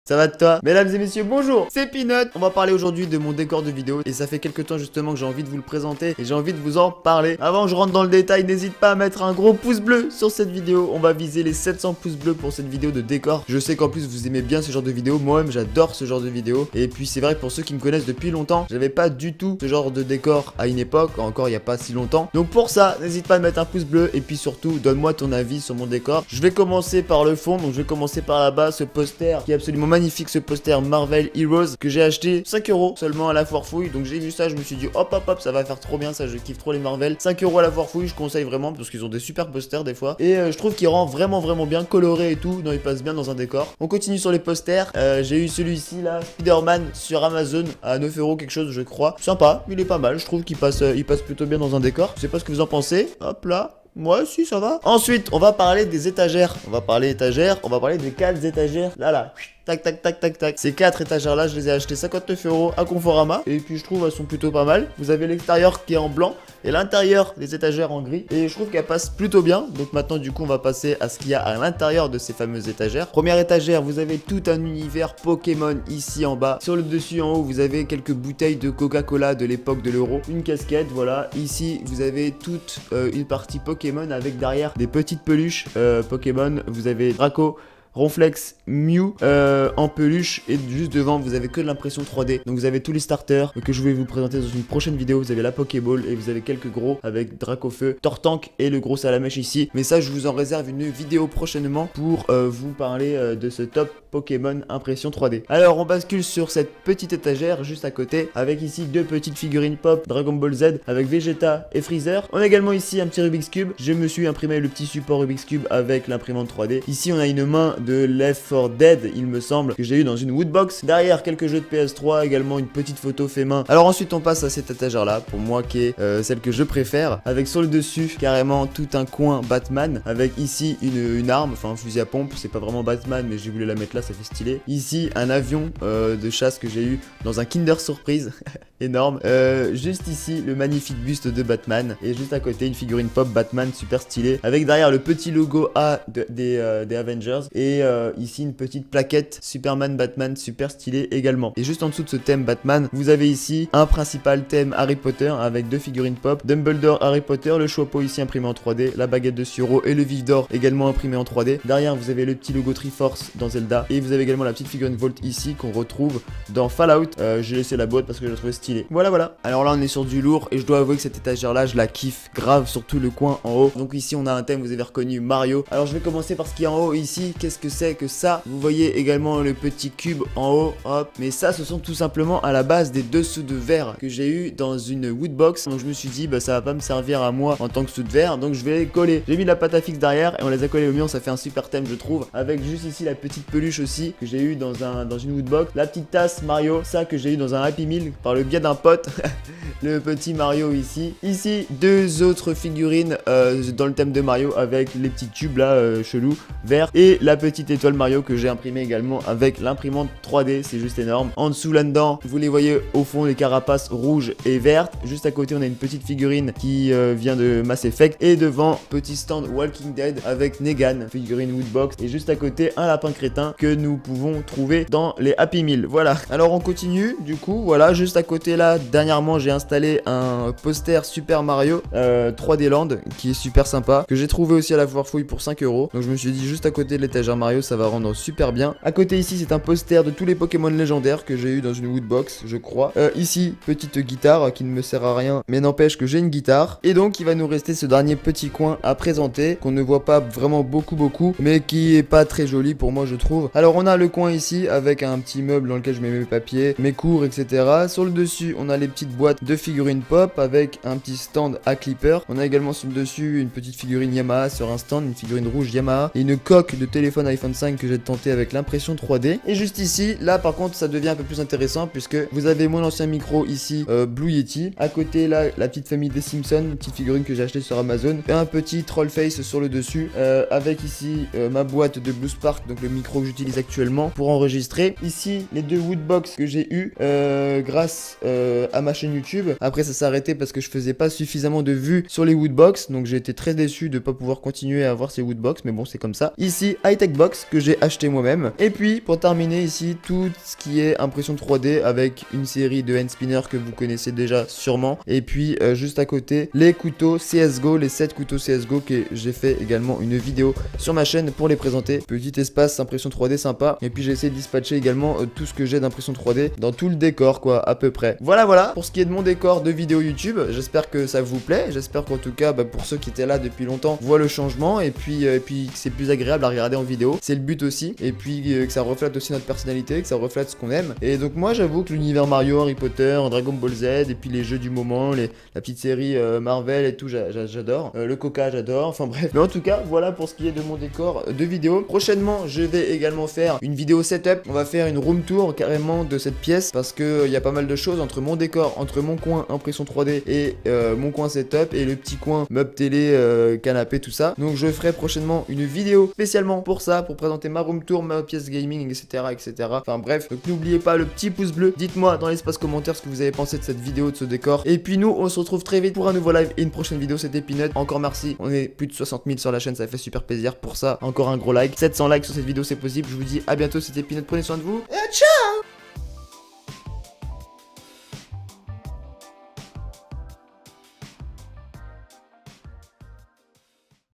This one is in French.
Ça va de toi? Mesdames et messieurs, bonjour, c'est Peanut. On va parler aujourd'hui de mon décor de vidéo. Et ça fait quelques temps justement que j'ai envie de vous le présenter. Et j'ai envie de vous en parler. Avant que je rentre dans le détail, n'hésite pas à mettre un gros pouce bleu sur cette vidéo. On va viser les 700 pouces bleus pour cette vidéo de décor. Je sais qu'en plus vous aimez bien ce genre de vidéo. Moi-même j'adore ce genre de vidéo. Et puis c'est vrai que pour ceux qui me connaissent depuis longtemps, j'avais pas du tout ce genre de décor à une époque. Encore il n'y a pas si longtemps. Donc pour ça, n'hésite pas à mettre un pouce bleu. Et puis surtout, donne-moi ton avis sur mon décor. Je vais commencer par le fond. Donc je vais commencer par là-bas. Ce poster qui est absolument magnifique. Ce poster Marvel Heroes que j'ai acheté 5 € seulement à la foire fouille. Donc j'ai vu ça, je me suis dit hop hop hop, ça va faire trop bien ça. Je kiffe trop les Marvel. 5 € à la foire fouille, je conseille vraiment parce qu'ils ont des super posters des fois. Et je trouve qu'il rend vraiment bien coloré et tout. Non, il passe bien dans un décor. On continue sur les posters. J'ai eu celui-ci là, Spider-Man sur Amazon à 9 € quelque chose, je crois. Sympa, il est pas mal. Je trouve qu'il passe plutôt bien dans un décor. Je sais pas ce que vous en pensez. Hop là. Moi si ça va. Ensuite on va parler des étagères. On va parler des 4 étagères. Là. Tac tac tac tac tac. Ces 4 étagères là je les ai achetées 59 € à Conforama. Et puis je trouve elles sont plutôt pas mal. Vous avez l'extérieur qui est en blanc et l'intérieur des étagères en gris. Et je trouve qu'elle passe plutôt bien. Donc maintenant du coup on va passer à ce qu'il y a à l'intérieur de ces fameuses étagères. Première étagère, vous avez tout un univers Pokémon ici en bas. Sur le dessus en haut vous avez quelques bouteilles de Coca-Cola de l'époque de l'euro. Une casquette, voilà. Ici vous avez toute une partie Pokémon avec derrière des petites peluches Pokémon. Vous avez Draco, Ronflex, Mew en peluche et juste devant vous avez que de l'impression 3D. Donc vous avez tous les starters que je vais vous présenter dans une prochaine vidéo. Vous avez la Pokéball et vous avez quelques gros avec Dracofeu, Tortank et le gros Salamèche ici. Mais ça je vous en réserve une vidéo prochainement pour vous parler de ce top Pokémon impression 3D. Alors on bascule sur cette petite étagère juste à côté avec ici 2 petites figurines pop Dragon Ball Z avec Vegeta et Freezer. On a également ici un petit Rubik's Cube. Je me suis imprimé le petit support Rubik's Cube avec l'imprimante 3D. Ici on a une main de Left 4 Dead il me semble que j'ai eu dans une woodbox. Derrière quelques jeux de PS3, également une petite photo fait main. Alors ensuite on passe à cette étagère là pour moi qui est celle que je préfère avec sur le dessus carrément tout un coin Batman avec ici une arme, enfin un fusil à pompe. C'est pas vraiment Batman mais j'ai voulu la mettre là, ça fait stylé. Ici un avion de chasse que j'ai eu dans un Kinder Surprise énorme. Juste ici le magnifique buste de Batman et juste à côté une figurine pop Batman super stylée avec derrière le petit logo A des Avengers et ici une petite plaquette Superman Batman super stylée également. Et juste en dessous de ce thème Batman vous avez ici un principal thème Harry Potter avec 2 figurines pop Dumbledore, Harry Potter, le Chopo ici imprimé en 3D, la baguette de Suro et le vif d'or également imprimé en 3D. Derrière vous avez le petit logo Triforce dans Zelda et vous avez également la petite figurine Volt ici qu'on retrouve dans Fallout. J'ai laissé la boîte parce que je la trouvais stylée. Voilà. Alors là on est sur du lourd et je dois avouer que cette étagère là je la kiffe grave, surtout le coin en haut. Donc ici on a un thème, vous avez reconnu Mario. Alors je vais commencer par ce qui est en haut ici. Qu'est-ce que c'est que ça? Vous voyez également le petit cube en haut, hop. Mais ça ce sont tout simplement à la base des 2 seaux de verre que j'ai eu dans une woodbox. Donc je me suis dit bah ça va pas me servir à moi en tant que seau de verre, donc je vais les coller. J'ai mis de la pâte à fixe derrière et on les a collés au mur, ça fait un super thème je trouve. Avec juste ici la petite peluche aussi que j'ai eu dans une woodbox. La petite tasse Mario, ça que j'ai eu dans un Happy Meal par le biais d'un pote. Le petit Mario ici. Ici 2 autres figurines dans le thème de Mario avec les petits tubes là chelous verts et la petite étoile Mario que j'ai imprimé également avec l'imprimante 3D, c'est juste énorme. En dessous là-dedans, vous les voyez au fond les carapaces rouges et vertes. Juste à côté, on a une petite figurine qui vient de Mass Effect et devant, petit stand Walking Dead avec Negan, figurine Woodbox et juste à côté, un lapin crétin que nous pouvons trouver dans les Happy Meal. Voilà. Alors on continue, du coup, voilà, juste à côté là, dernièrement, j'ai installé un poster Super Mario 3D Land qui est super sympa que j'ai trouvé aussi à la foire fouille pour 5 €. Donc je me suis dit juste à côté de l'étagère Mario ça va rendre super bien. À côté ici c'est un poster de tous les Pokémon légendaires que j'ai eu dans une woodbox je crois. Ici petite guitare qui ne me sert à rien mais n'empêche que j'ai une guitare. Et donc il va nous rester ce dernier petit coin à présenter qu'on ne voit pas vraiment beaucoup mais qui est pas très joli pour moi je trouve. Alors on a le coin ici avec un petit meuble dans lequel je mets mes papiers, mes cours etc. Sur le dessus on a les petites boîtes de figurines pop avec un petit stand à clipper. On a également sur le dessus une petite figurine Yamaha sur un stand, une figurine rouge Yamaha et une coque de téléphone iPhone 5 que j'ai tenté avec l'impression 3D. Et juste ici, là par contre ça devient un peu plus intéressant puisque vous avez mon ancien micro ici, Blue Yeti. À côté là, la petite famille des Simpsons, une petite figurine que j'ai acheté sur Amazon. Et un petit troll face sur le dessus avec ici ma boîte de Blue Spark, donc le micro que j'utilise actuellement pour enregistrer. Ici les 2 woodbox que j'ai eu grâce à ma chaîne YouTube. YouTube. Après ça s'est arrêté parce que je faisais pas suffisamment de vues sur les woodbox, donc j'ai été très déçu de pas pouvoir continuer à avoir ces woodbox, mais bon c'est comme ça. Ici high-tech box que j'ai acheté moi-même. Et puis pour terminer ici tout ce qui est impression 3D avec une série de hand spinners que vous connaissez déjà sûrement. Et puis juste à côté les couteaux CSGO, les 7 couteaux CSGO que j'ai fait également une vidéo sur ma chaîne pour les présenter. Petit espace impression 3D sympa. Et puis j'ai essayé de dispatcher également tout ce que j'ai d'impression 3D dans tout le décor quoi à peu près. Voilà pour ce qui est de mon décor de vidéo YouTube. J'espère que ça vous plaît. J'espère qu'en tout cas pour ceux qui étaient là depuis longtemps voient le changement et puis que c'est plus agréable à regarder en vidéo. C'est le but aussi. Et puis que ça reflète aussi notre personnalité, que ça reflète ce qu'on aime. Et donc moi j'avoue que l'univers Mario, Harry Potter, Dragon Ball Z et puis les jeux du moment, la petite série Marvel et tout, j'adore. Le Coca j'adore. Enfin bref. Mais en tout cas voilà pour ce qui est de mon décor de vidéo. Prochainement je vais également faire une vidéo setup. On va faire une room tour carrément de cette pièce parce que il y a pas mal de choses entre mon décor, entre mon coin impression 3D et mon coin setup et le petit coin meuble télé, canapé, tout ça. Donc je ferai prochainement une vidéo spécialement pour ça, pour présenter ma room tour, ma pièce gaming, etc. Enfin bref, donc n'oubliez pas le petit pouce bleu. Dites-moi dans l'espace commentaire ce que vous avez pensé de cette vidéo, de ce décor. Et puis nous on se retrouve très vite pour un nouveau live et une prochaine vidéo. C'était Peanut. Encore merci, on est plus de 60 000 sur la chaîne, ça fait super plaisir. Pour ça encore un gros like, 700 likes sur cette vidéo c'est possible. Je vous dis à bientôt, c'était Peanut, prenez soin de vous et ciao.